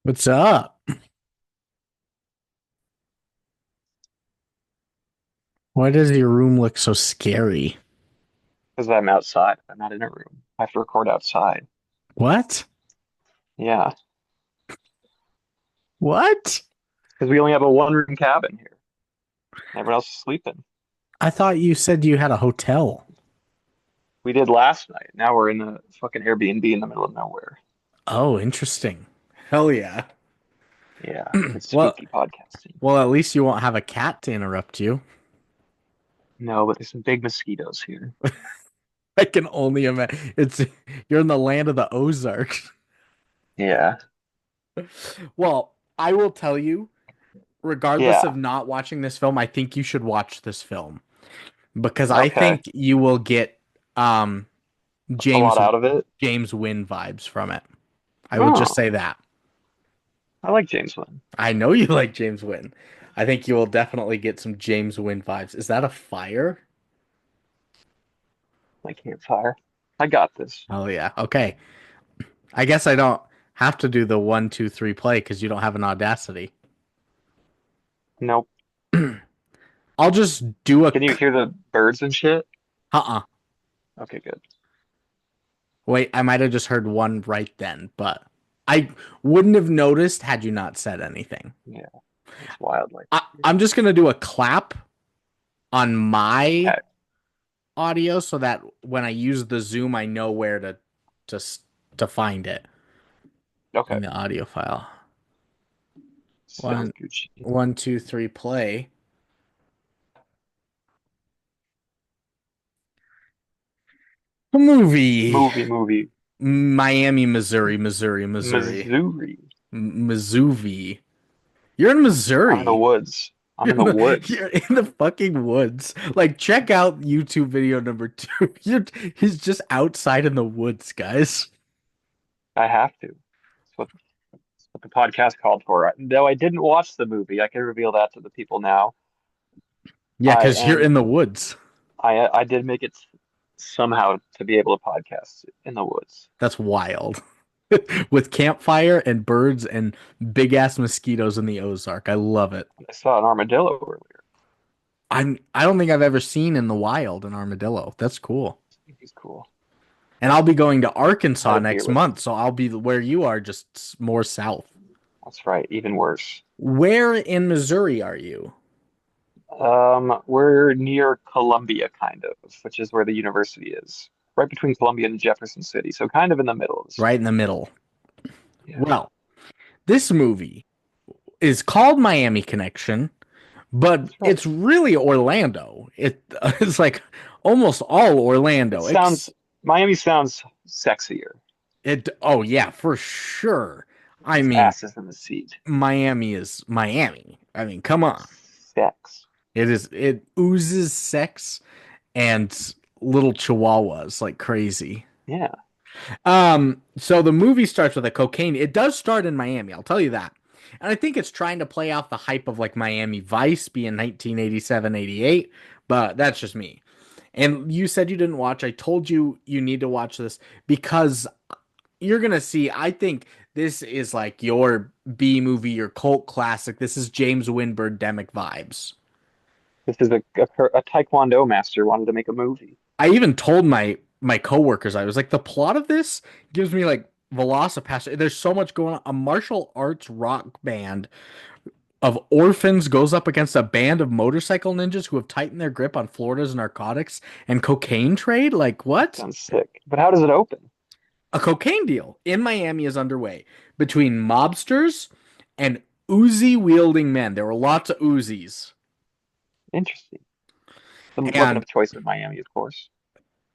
What's up? Why does your room look so scary? Because I'm outside. I'm not in a room. I have to record outside. What? Yeah, What? because we only have a one-room cabin here. Everyone else is sleeping. I thought you said you had a hotel. We did last night. Now we're in the fucking Airbnb in the middle of nowhere. Oh, interesting. Hell yeah. Yeah, it's Well, spooky podcasting. well, at least you won't have a cat to interrupt you. No, but there's some big mosquitoes here. I can only imagine. You're in the land of the Ozarks. Yeah, Well, I will tell you, regardless of yeah. not watching this film, I think you should watch this film because I Okay, think you will get um a James lot out of it. James Wynn vibes from it. I will just Oh, say that. I like James Lynn. I know you like James Wynn. I think you will definitely get some James Wynn vibes. Is that a fire? My campfire. I got this. Oh yeah. Okay. I guess I don't have to do the one, two, three play because you don't have an Audacity. Nope. I'll just do a. Can you hear the birds and shit? Uh-uh. Okay, good. Wait, I might have just heard one right then, but I wouldn't have noticed had you not said anything. Yeah, it's wildlife here. I'm just gonna do a clap on my Okay, audio so that when I use the Zoom, I know where to to find it okay. in the audio file. Sounds One, Gucci. one, two, three, play. A movie. Movie. Miami, Missouri, Missouri, Missouri. Missouri. Missouri. You're in I'm in the Missouri. woods. I'm in the woods. You're in the fucking woods. Like, check out YouTube video number two. He's just outside in the woods, guys. I have to. That's what the podcast called for. Though I didn't watch the movie, I can reveal that to the people now. Yeah, I because you're in am. the woods. I did make it somehow to be able to podcast in the woods. That's wild. With campfire and birds and big ass mosquitoes in the Ozark. I love it. I saw an armadillo earlier. I don't think I've ever seen in the wild an armadillo. That's cool. He's cool. And I'll be going to I had Arkansas a beer next with him. month, so I'll be where you are, just more south. That's right. Even worse. Where in Missouri are you? We're near Columbia, kind of, which is where the university is, right between Columbia and Jefferson City. So kind of in the middle of the Right state. in the middle. Yeah. Well, this movie is called Miami Connection, but That's right. it's really Orlando. It's like almost all It Orlando. sounds Miami sounds sexier. Oh yeah, for sure. I Its mean, ass is in the seat. Miami is Miami. I mean, come on. Sex. It oozes sex and little chihuahuas like crazy. Yeah. So the movie starts with a cocaine. It does start in Miami, I'll tell you that. And I think it's trying to play off the hype of like Miami Vice being 1987, 88, but that's just me. And you said you didn't watch. I told you you need to watch this because you're gonna see. I think this is like your B movie, your cult classic. This is James Wynn Birdemic vibes. This is a Taekwondo master wanted to make a movie. I even told my coworkers, I was like, the plot of this gives me like Velocipaster. There's so much going on. A martial arts rock band of orphans goes up against a band of motorcycle ninjas who have tightened their grip on Florida's narcotics and cocaine trade. Like what? Sounds sick. But how does it open? A cocaine deal in Miami is underway between mobsters and Uzi wielding men. There were lots of Uzis. Interesting. The weapon And of choice in Miami, of course.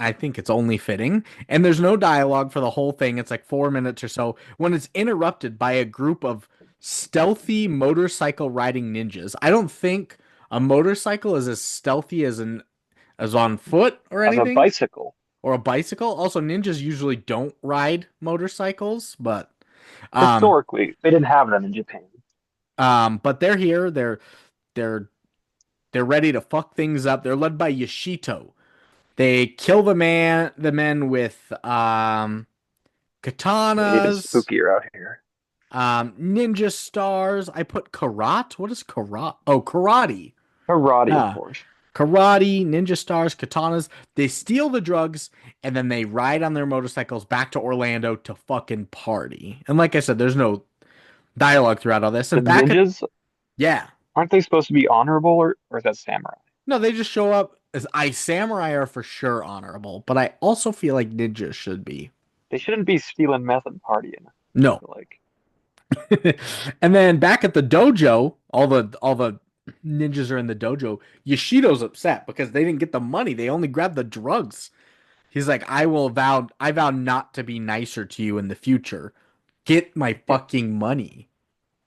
I think it's only fitting. And there's no dialogue for the whole thing. It's like 4 minutes or so when it's interrupted by a group of stealthy motorcycle riding ninjas. I don't think a motorcycle is as stealthy as on foot or As a anything bicycle. or a bicycle. Also, ninjas usually don't ride motorcycles, um Historically, they didn't have them in Japan. but they're here. They're they're ready to fuck things up. They're led by Yoshito. They kill the men with Made it katanas. spookier out here. Ninja stars. I put karate. What is karate? Oh, karate. Karate, of Yeah. course. Karate, ninja stars, katanas. They steal the drugs and then they ride on their motorcycles back to Orlando to fucking party. And like I said, there's no dialogue throughout all this. The And back at, ninjas, yeah. aren't they supposed to be honorable, or is that samurai? No, they just show up as samurai are for sure honorable, but I also feel like ninjas should be. They shouldn't be stealing meth and partying. I No. feel like. And then back at the dojo, all the ninjas are in the dojo. Yoshido's upset because they didn't get the money. They only grabbed the drugs. He's like, I vow not to be nicer to you in the future. Get my Yeah, fucking money.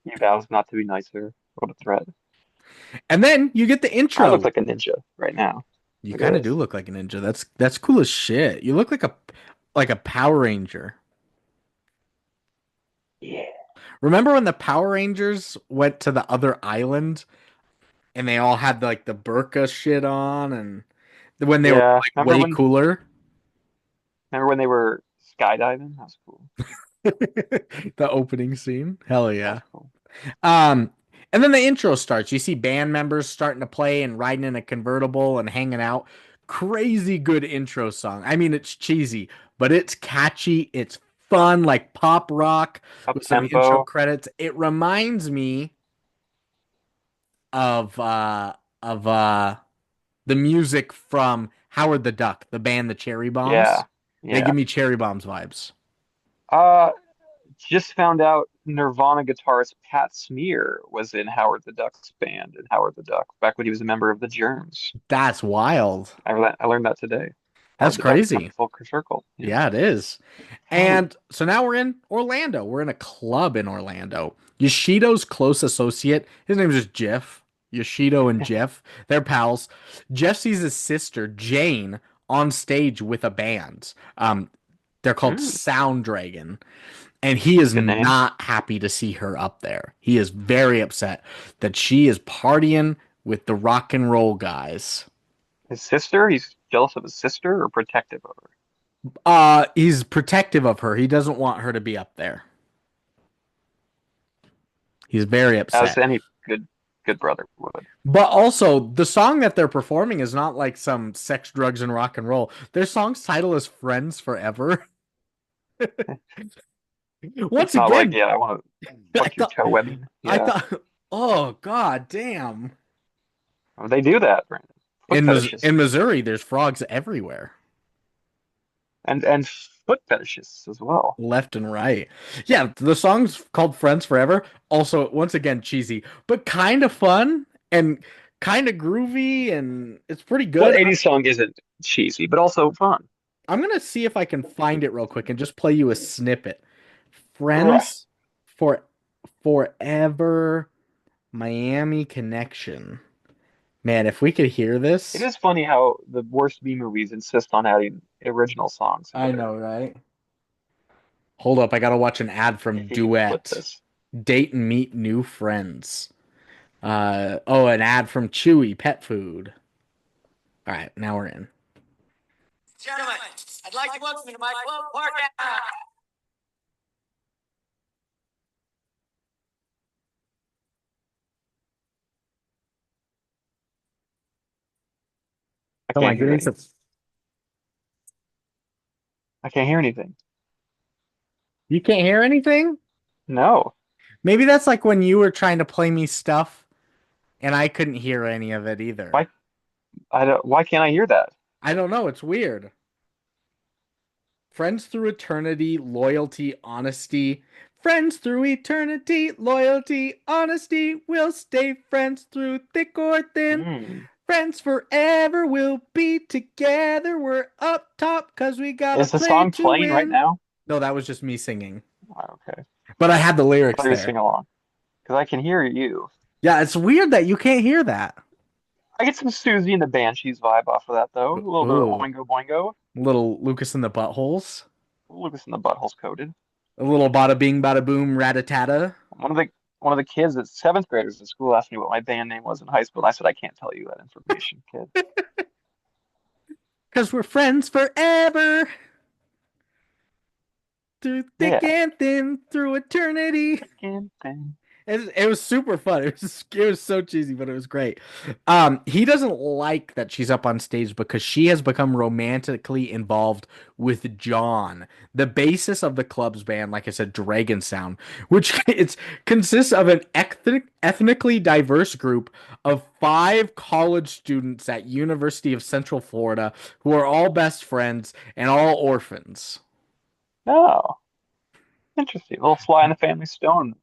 he vows not to be nicer. What a threat. And then you get the I look intro. like a ninja right now. You Look at kind of do this. look like a ninja. That's cool as shit. You look like a Power Ranger. Yeah. Remember when the Power Rangers went to the other island and they all had like the burqa shit on and when they were Yeah. like way cooler? Remember when they were skydiving? That was cool. The opening scene. Hell That yeah. was cool. Um, and then the intro starts. You see band members starting to play and riding in a convertible and hanging out. Crazy good intro song. I mean, it's cheesy, but it's catchy. It's fun, like pop rock Up with some intro tempo. credits. It reminds me of the music from Howard the Duck, the band the Cherry Bombs. Yeah. They Yeah. give me Cherry Bombs vibes. Uh, just found out Nirvana guitarist Pat Smear was in Howard the Duck's band in Howard the Duck back when he was a member of the Germs. That's wild. I learned that today. That's Howard the Duck crazy. coming full circle. Yeah. Yeah, it is. Howard. And so now we're in Orlando. We're in a club in Orlando. Yoshido's close associate, his name is just Jeff. Yoshido and Jeff, they're pals. Jeff sees his sister, Jane, on stage with a band. They're called Mm, Sound Dragon. And he is good name. not happy to see her up there. He is very upset that she is partying with the rock and roll guys. His sister? He's jealous of his sister or protective of her? He's protective of her. He doesn't want her to be up there. He's very As upset. any good brother would. But also, the song that they're performing is not like some sex, drugs, and rock and roll. Their song's title is Friends Forever. It's Once not like, again, yeah, I want to I fuck your thought, toe webbing. I Yeah. thought, oh, god damn. Oh, they do that, Brandon. Foot In fetishists. Missouri, there's frogs everywhere, And foot fetishists as well. left and right. Yeah, the song's called Friends Forever. Also, once again, cheesy, but kind of fun and kind of groovy, and it's pretty What good. 80s song isn't cheesy, but also fun? I'm gonna see if I can find it real quick and just play you a snippet. Ugh. Friends for Forever Miami Connection. Man, if we could hear It this. is funny how the worst B movies insist on adding original songs into I their. know, right? Hold up, I gotta watch an ad from If you can flip Duet. this. Date and meet new friends. An ad from Chewy Pet Food. All right, now we're in. Gentlemen, I'd like to welcome you to my club party. I Oh my can't hear goodness. any. I can't hear anything. You can't hear anything? No. Maybe that's like when you were trying to play me stuff and I couldn't hear any of it either. Why why can't I hear that? I don't know, it's weird. Friends through eternity, loyalty, honesty. Friends through eternity, loyalty, honesty. We'll stay friends through thick or thin. Hmm. Friends forever, we'll be together. We're up top because we gotta Is the play song to playing right win. now? No, that was just me singing. Oh, okay. But I had the I lyrics thought you were there. singing along. Because I can hear you. Yeah, it's weird that you can't hear that. I get some Susie and the Banshees vibe off of that though. A little bit of Ooh, Oingo Boingo. little Lucas in the buttholes. Lucas and the Buttholes coded. A little bada bing, bada boom, ratatata. One of the one of the kids at seventh graders at school asked me what my band name was in high school. And I said I can't tell you that information, kid. Because we're friends forever. through thick Yeah. and thin, through eternity. Again. It was super fun. It was so cheesy, but it was great. He doesn't like that she's up on stage because she has become romantically involved with John, the bassist of the club's band. Like I said, Dragon Sound, which it's consists of an ethnically diverse group of 5 college students at University of Central Florida who are all best friends and all orphans. Oh, interesting. A little fly in the family stone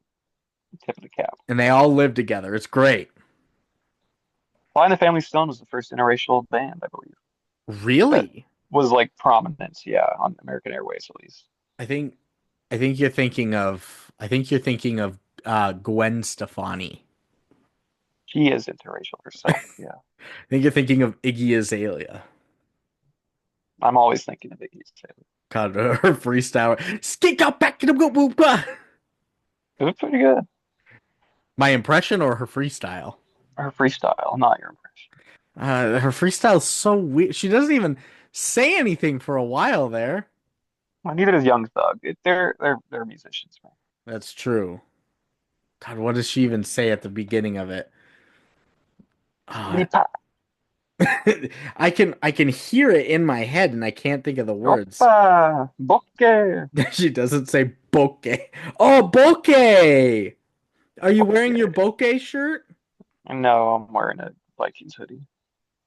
tip of the cap. And they all live together. It's great. Fly in the Family Stone was the first interracial band, I believe, that Really? was like prominent, yeah, on American Airways at least. I think I think you're thinking of Gwen Stefani. She is interracial herself, yeah. I think you're thinking of Iggy Azalea. I'm always thinking of Iggy Azalea. God, her freestyle. Skink out back to the boop boop blah. It was pretty good. My impression or her freestyle? Her freestyle, not your impression. Her freestyle is so weird. She doesn't even say anything for a while there. Well, neither does Young Thug. They're musicians, man. That's true. God, what does she even say at the beginning of it? Uh, Lipa, I can hear it in my head and I can't think of the words. Opa, Bokeh. She doesn't say bokeh. Oh, bokeh! Are you wearing your Bokeh. bokeh shirt? No, I'm wearing a Vikings hoodie.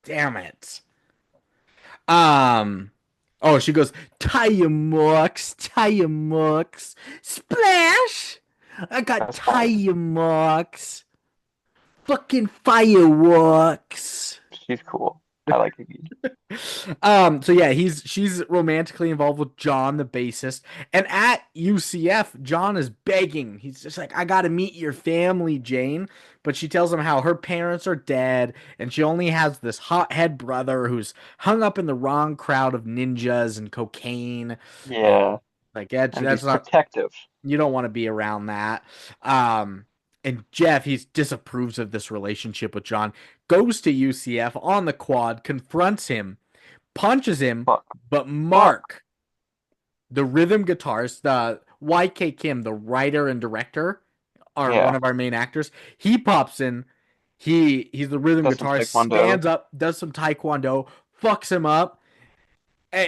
Damn it. Um. Oh, she goes, tie your mucks, splash. I got That's fire. tie mucks, fucking fireworks. She's cool. I like Iggy. So yeah, she's romantically involved with John, the bassist, and at UCF, John is begging. He's just like, I gotta meet your family, Jane. But she tells him how her parents are dead, and she only has this hothead brother who's hung up in the wrong crowd of ninjas and cocaine. And Yeah, like and that's he's not protective. you don't want to be around that. And Jeff, he disapproves of this relationship with John, goes to UCF on the quad, confronts him, punches him, Fuck. but Fuck. Mark, the rhythm guitarist, the YK Kim, the writer and director, are one Yeah, of our main actors. He pops in. He's the rhythm does some guitarist, taekwondo. stands up, does some taekwondo, fucks him up.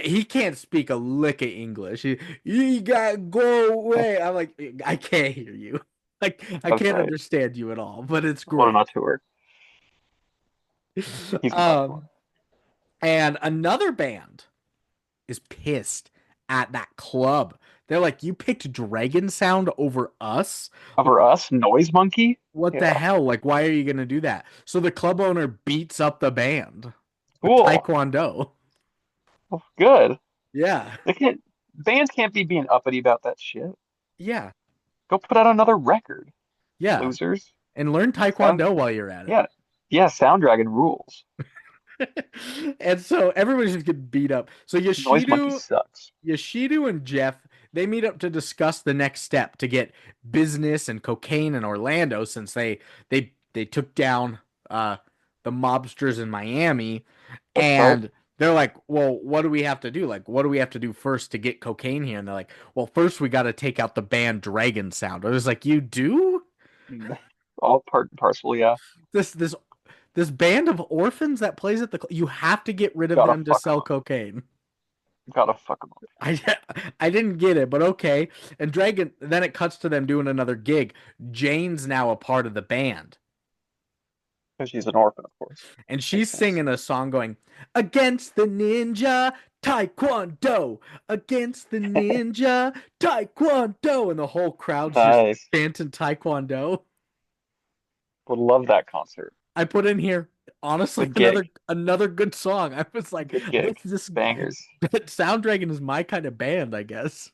He can't speak a lick of English. You gotta go away. I'm like, I can't hear you. Like, I That's can't right. understand you at all, but it's Well, great. not to her. He's not to Um, and another band is pissed at that club. They're like, you picked Dragon Sound over us? Over us, Noise Monkey. What the Yeah, hell? Like, why are you gonna do that? So the club owner beats up the band with cool. Taekwondo. Well, good. Yeah. They can't. Bands can't be being uppity about that shit. Yeah. Go put out another record, Yeah. losers. And learn Sound. Taekwondo while you're at it. Yeah, yeah. Sound Dragon rules. And so everybody's just getting beat up. So Noise Monkey sucks. Yoshidu and Jeff, they meet up to discuss the next step to get business and cocaine in Orlando since they took down the mobsters in Miami. That's right. And they're like, well, what do we have to do? Like, what do we have to do first to get cocaine here? And they're like, well, first we got to take out the band Dragon Sound. I was like, you do? All part and parcel. Yeah, This this band of orphans that plays at you have to get rid of gotta them to fuck 'em sell up. cocaine. Gotta fuck 'em up. I I didn't get it, but okay. And Dragon then it cuts to them doing another gig. Jane's now a part of the band. Because she's an orphan, of course. And she's Makes sense. singing a song going, Against the ninja, Taekwondo, against the ninja, Taekwondo. And the whole crowd's just Nice. chanting Taekwondo. Would love that concert. I put in here, honestly, Good gig. another good song. I was like, Good gig. this Bangers. Sound Dragon is my kind of band, I guess.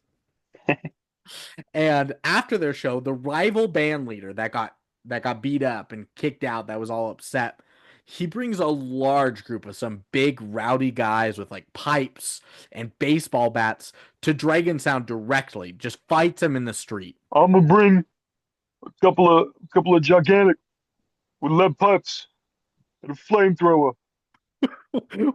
And after their show, the rival band leader that got beat up and kicked out, that was all upset. He brings a large group of some big rowdy guys with like pipes and baseball bats to Dragon Sound directly. Just fights him in the street. I'm gonna bring a couple of gigantic with lead pipes and a flamethrower.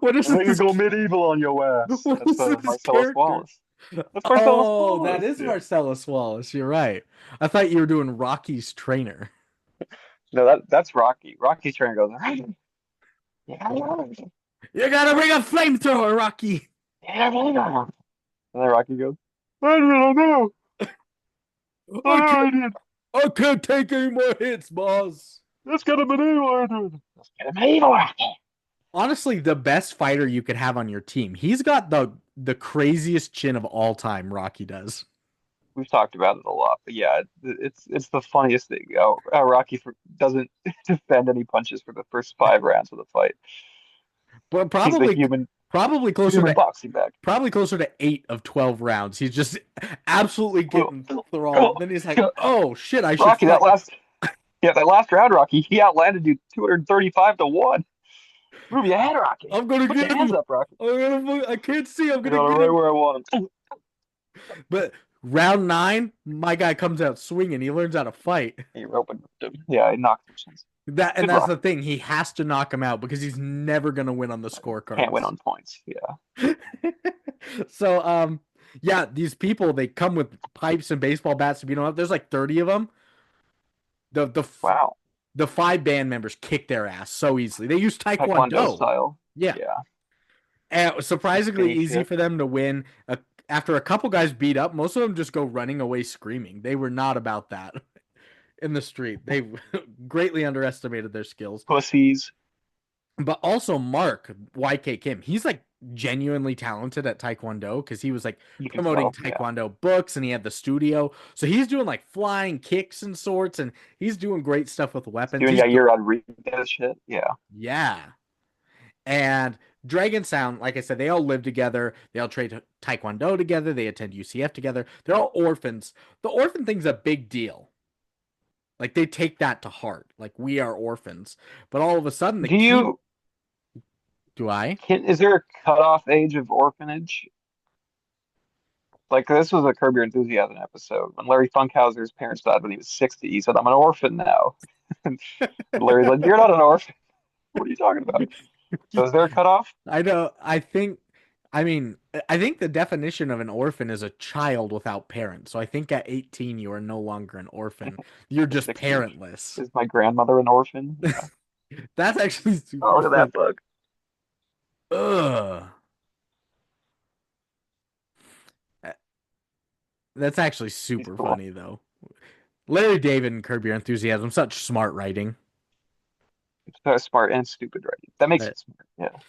What is And then you this? go medieval on your ass. What That's is this Marcellus character? Wallace. That's Marcellus Oh, that Wallace. is Yeah. Marcellus Wallace. You're right. I thought you were doing Rocky's trainer. No, that's Rocky. Rocky's trying to go, yeah, You gotta bring a flamethrower, Rocky. yeah, and then Rocky goes, I don't know. I can't, I did. I can't take any more hits, boss. That's gonna be evil. That's gonna be evil, Rocky. Honestly, the best fighter you could have on your team. He's got the craziest chin of all time. Rocky does. We've talked about it a lot, but yeah, it's the funniest thing. Rocky doesn't defend any punches for the first 5 rounds of the fight. But He's the probably closer human to boxing bag. 8 of 12 rounds. He's just absolutely Oh, getting throttled. Then he's like, "Oh shit, I should Rocky, fight." that last round, Rocky, he outlanded you 235-1. Move your head, Rocky. I'm gonna Put your get hands him. up, Rocky. I can't see. I'm I gonna got it get right him. where I want him. But round 9, my guy comes out swinging. He learns how to fight. He opened him. Yeah, he knocked him. Good That's the Rocky. thing. He has to knock him out because he's never gonna win on the Can't win scorecards. on points. Yeah. So yeah, these people they come with pipes and baseball bats to beat them up. There's like 30 of them. Wow. The 5 band members kick their ass so easily. They use Taekwondo Taekwondo. style. Yeah. Yeah. And it was surprisingly Spinny easy shit. for them to win. After a couple guys beat up, most of them just go running away screaming. They were not about that in the street. They greatly underestimated their skills. Pussies. But also Mark, YK Kim, he's like genuinely talented at Taekwondo because he was like You can promoting tell. Yeah. Taekwondo books and he had the studio. So he's doing like flying kicks and sorts and he's doing great stuff with weapons. Doing your Rodriguez shit. Yeah. Yeah. And Dragon Sound, like I said, they all live together. They all train Taekwondo together. They attend UCF together. They're all orphans. The orphan thing's a big deal. Like they take that to heart. Like we are orphans. But all of a sudden, Do you do I? is there a cutoff age of orphanage? Like this was a Curb Your Enthusiasm episode when Larry Funkhauser's parents died when he was 60. He said, "I'm an orphan now." And Larry's like, "You're not an orphan. What are you talking about?" So is there a cutoff? I know. I mean, I think the definition of an orphan is a child without parents. So I think at 18, you are no longer an orphan. You're At just 16. parentless. Is my grandmother an orphan? Yeah. That's actually Oh, super look at fun. that bug. Ugh. That's actually He's super cool. funny though. Larry David and Curb Your Enthusiasm, such smart writing. It's so smart and stupid, right? That makes But it smart.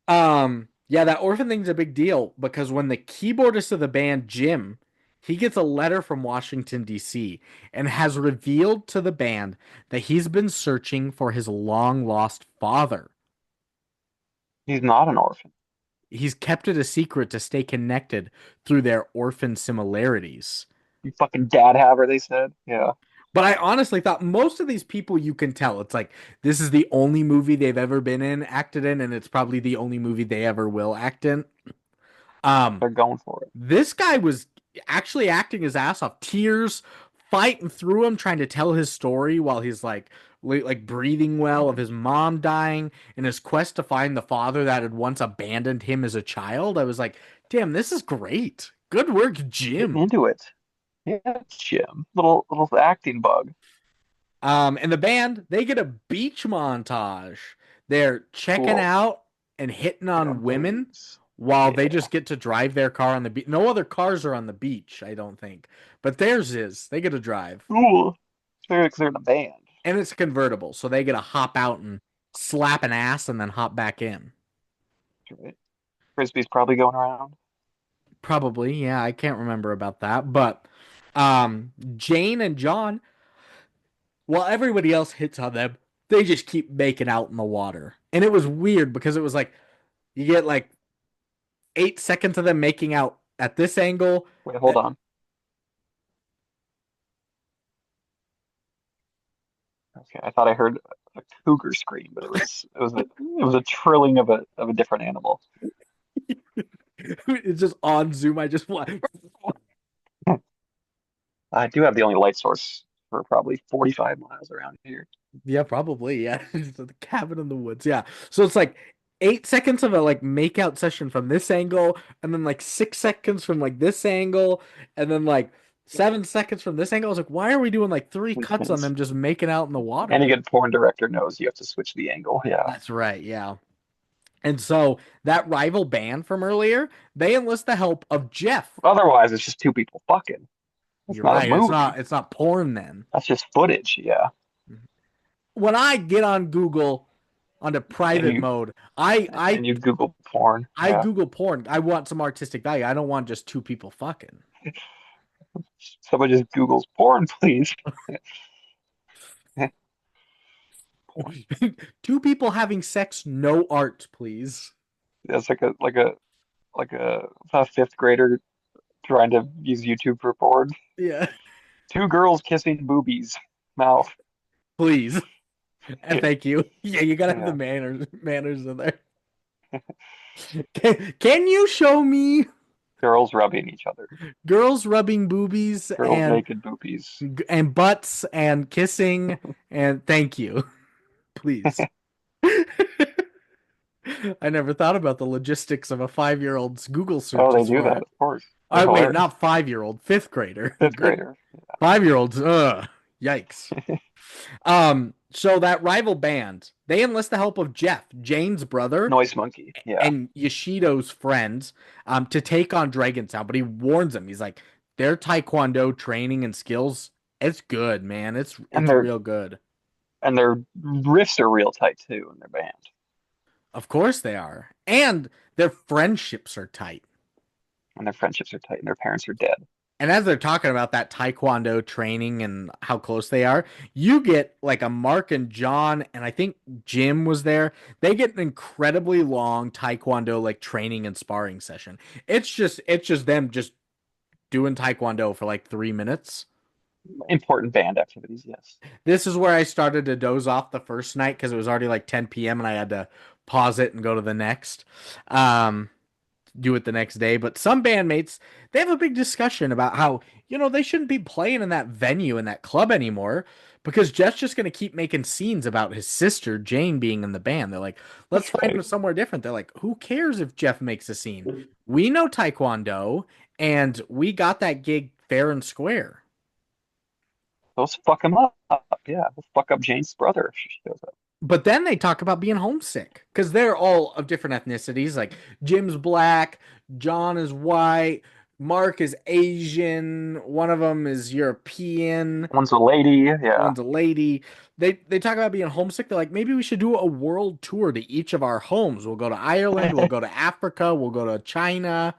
Yeah. yeah, that orphan thing's a big deal because when the keyboardist of the band, Jim, he gets a letter from Washington, D.C., and has revealed to the band that he's been searching for his long lost father. He's not an orphan. He's kept it a secret to stay connected through their orphan similarities. You fucking dad haver, they said. Yeah. But I honestly thought most of these people you can tell it's like this is the only movie they've ever been in, acted in, and it's probably the only movie they ever will act in. They're going for it. This guy was actually acting his ass off, tears fighting through him, trying to tell his story while he's like breathing well of his mom dying in his quest to find the father that had once abandoned him as a child. I was like, damn, this is great. Good work, Getting Jim. into it. Yeah, Jim. Little acting bug. And the band, they get a beach montage. They're checking Cool. out and hitting Get on on women booze. while they Yeah. just get to drive their car on the beach. No other cars are on the beach, I don't think. But theirs is. They get to drive. Cool. Because they're in a band. And it's convertible, so they get to hop out and slap an ass and then hop back in. Right. Frisbee's probably going around. Probably, yeah, I can't remember about that. But Jane and John, while everybody else hits on them, they just keep making out in the water. And it was weird because it was like you get like 8 seconds of them making out at this angle. Wait, hold on. Okay, I thought I heard a cougar scream, but it was a trilling of a different animal. It's just on Zoom. I just want. I do have the only light source for probably 45 miles around here. Yeah, probably. Yeah, the cabin in the woods. Yeah. So it's like 8 seconds of a like make out session from this angle, and then like 6 seconds from like this angle, and then like 7 seconds from this angle. I was like, why are we doing like three cuts on Intense. them just making out in the Any water? good porn director knows you have to switch the angle. Yeah. That's right, yeah. And so that rival band from earlier, they enlist the help of Jeff. Otherwise, it's just two people fucking. It's You're not a right. It's movie. not porn then. That's just footage. Yeah. When I get on Google onto And private you mode, I and you Google porn. I Yeah. Google porn. I want some artistic value. I don't want just two people fucking. Someone just Googles porn, please. Porn. Two people having sex, no art, please. That's like a fifth grader trying to use YouTube for porn. Yeah, Two girls kissing boobies. Mouth. please. And thank you. Yeah, you gotta have the Yeah. manners in there. Can you show me Girls rubbing each other. girls rubbing boobies Girls naked boobies. and butts and kissing and thank you, please. I never thought about the logistics of a 5-year-old's Google Oh, they searches do for that, it. of course. They're Wait, hilarious. not 5-year-old, fifth grader. Fifth grader. 5-year-olds, yikes. So that rival band, they enlist the help of Jeff, Jane's brother, Noise monkey. Yeah. and Yoshido's friends, to take on Dragon Sound. But he warns them. He's like, their Taekwondo training and skills, it's good, man. It's And real good. their riffs are real tight too in their band. Of course they are, and their friendships are tight. And their friendships are tight and their parents are dead. And as they're talking about that Taekwondo training and how close they are, you get like a Mark and John, and I think Jim was there. They get an incredibly long Taekwondo like training and sparring session. It's just them just doing Taekwondo for like 3 minutes. Important band activities, yes. This is where I started to doze off the first night because it was already like 10 p.m. and I had to pause it and go to the next. Do it the next day. But some bandmates, they have a big discussion about how, they shouldn't be playing in that venue, in that club anymore, because Jeff's just going to keep making scenes about his sister, Jane, being in the band. They're like, let's That's find him right. somewhere different. They're like, who cares if Jeff makes a scene? We know Taekwondo, and we got that gig fair and square. Those fuck him up. Yeah, they'll fuck up Jane's brother if she shows up. But then they talk about being homesick because they're all of different ethnicities. Like Jim's black, John is white, Mark is Asian, one of them is European, One's a lady. Yeah. one's a lady. They talk about being homesick. They're like, maybe we should do a world tour to each of our homes. We'll go to Ireland, we'll go to Africa, we'll go to China,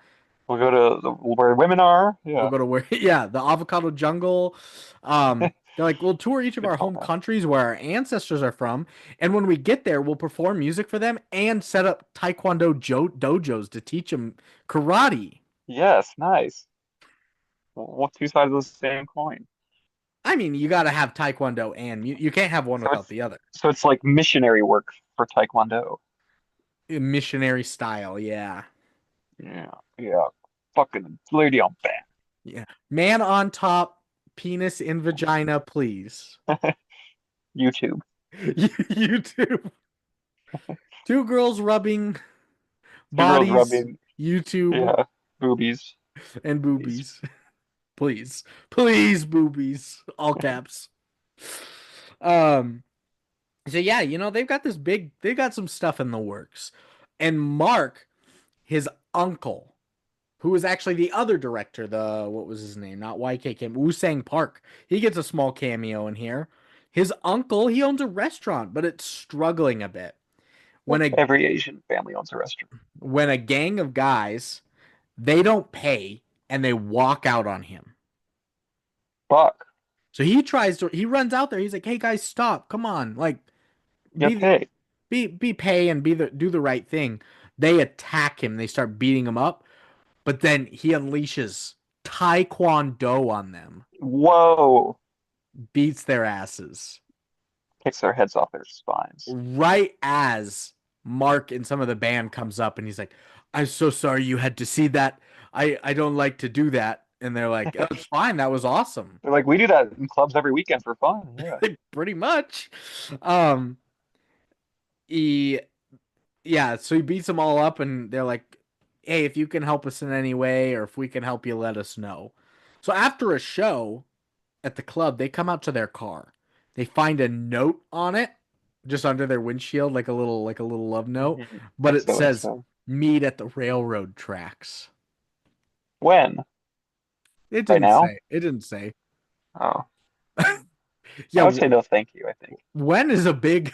We'll go to where women are. we'll Yeah. go to where yeah, the avocado jungle. They're like, we'll tour each of Good our call, home man. countries where our ancestors are from, and when we get there, we'll perform music for them and set up Taekwondo dojos to teach them karate. Yes, nice. What two sides of the same coin? I mean, you got to have Taekwondo and you can't have one So without it's the other. so it's like missionary work for Taekwondo. Missionary style, yeah. Yeah. Yeah. Fucking lady on bat. Yeah. Man on top, penis in vagina, please. YouTube. You too. Two girls rubbing Two girls bodies, rubbing. YouTube, Yeah. Boobies. and boobies. Please. Please, boobies. All caps. Um, so yeah, they've got some stuff in the works. And Mark, his uncle, who is actually the other director, what was his name? Not YKK, Wu Sang Park. He gets a small cameo in here. His uncle, he owns a restaurant, but it's struggling a bit. Every Asian family owns a restaurant. When a gang of guys, they don't pay and they walk out on him. Fuck. So he runs out there. He's like, "Hey guys, stop! Come on! Like, Get paid. be pay and do the right thing." They attack him. They start beating him up, but then he unleashes Taekwondo on them, Whoa. beats their asses. Kicks their heads off their spines. Right as Mark and some of the band comes up, and he's like, "I'm so sorry you had to see that. I don't like to do that." And they're like, "Oh, it's fine. That was awesome." They're like, we do that in clubs every weekend for fun. Yeah. Pretty much. Um, he Yeah, so he beats them all up, and they're like, "Hey, if you can help us in any way, or if we can help you, let us know." So after a show at the club, they come out to their car. They find a note on it, just under their windshield, like a little love note, Mhm. but it says XOXO. "Meet at the railroad tracks." When? It Right didn't now? say. It didn't say. Oh, Yeah, I would say no, thank you. I think when is a big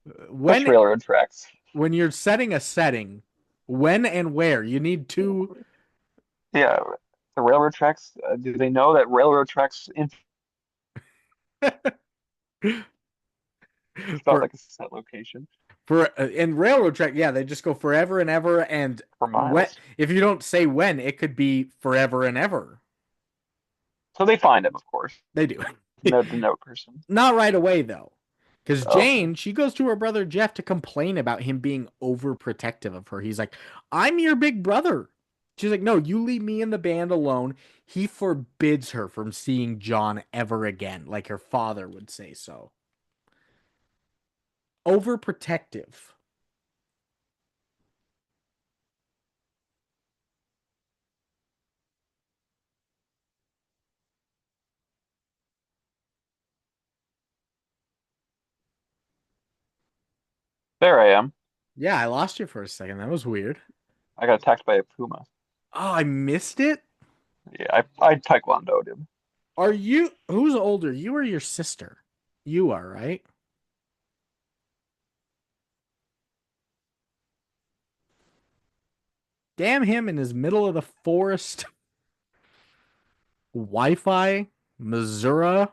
push when railroad tracks. when you're setting a setting, when and where you need to Yeah, the railroad tracks. Do they know that railroad tracks it's not for like a set location in railroad track, yeah, they just go forever and ever. And for when, miles? if you don't say when, it could be forever and ever. So they find him, of course. They do. The note person. Not right away though, because Okay. Jane, she goes to her brother Jeff to complain about him being overprotective of her. He's like, "I'm your big brother." She's like, "No, you leave me and the band alone." He forbids her from seeing John ever again, like her father would say so. Overprotective. There I am. Yeah, I lost you for a second. That was weird. I got attacked by a puma. Oh, I missed it. Yeah, I Taekwondo'd him. Are you who's older? You or your sister? You are, right? Damn him in his middle of the forest Wi-Fi, Missouri.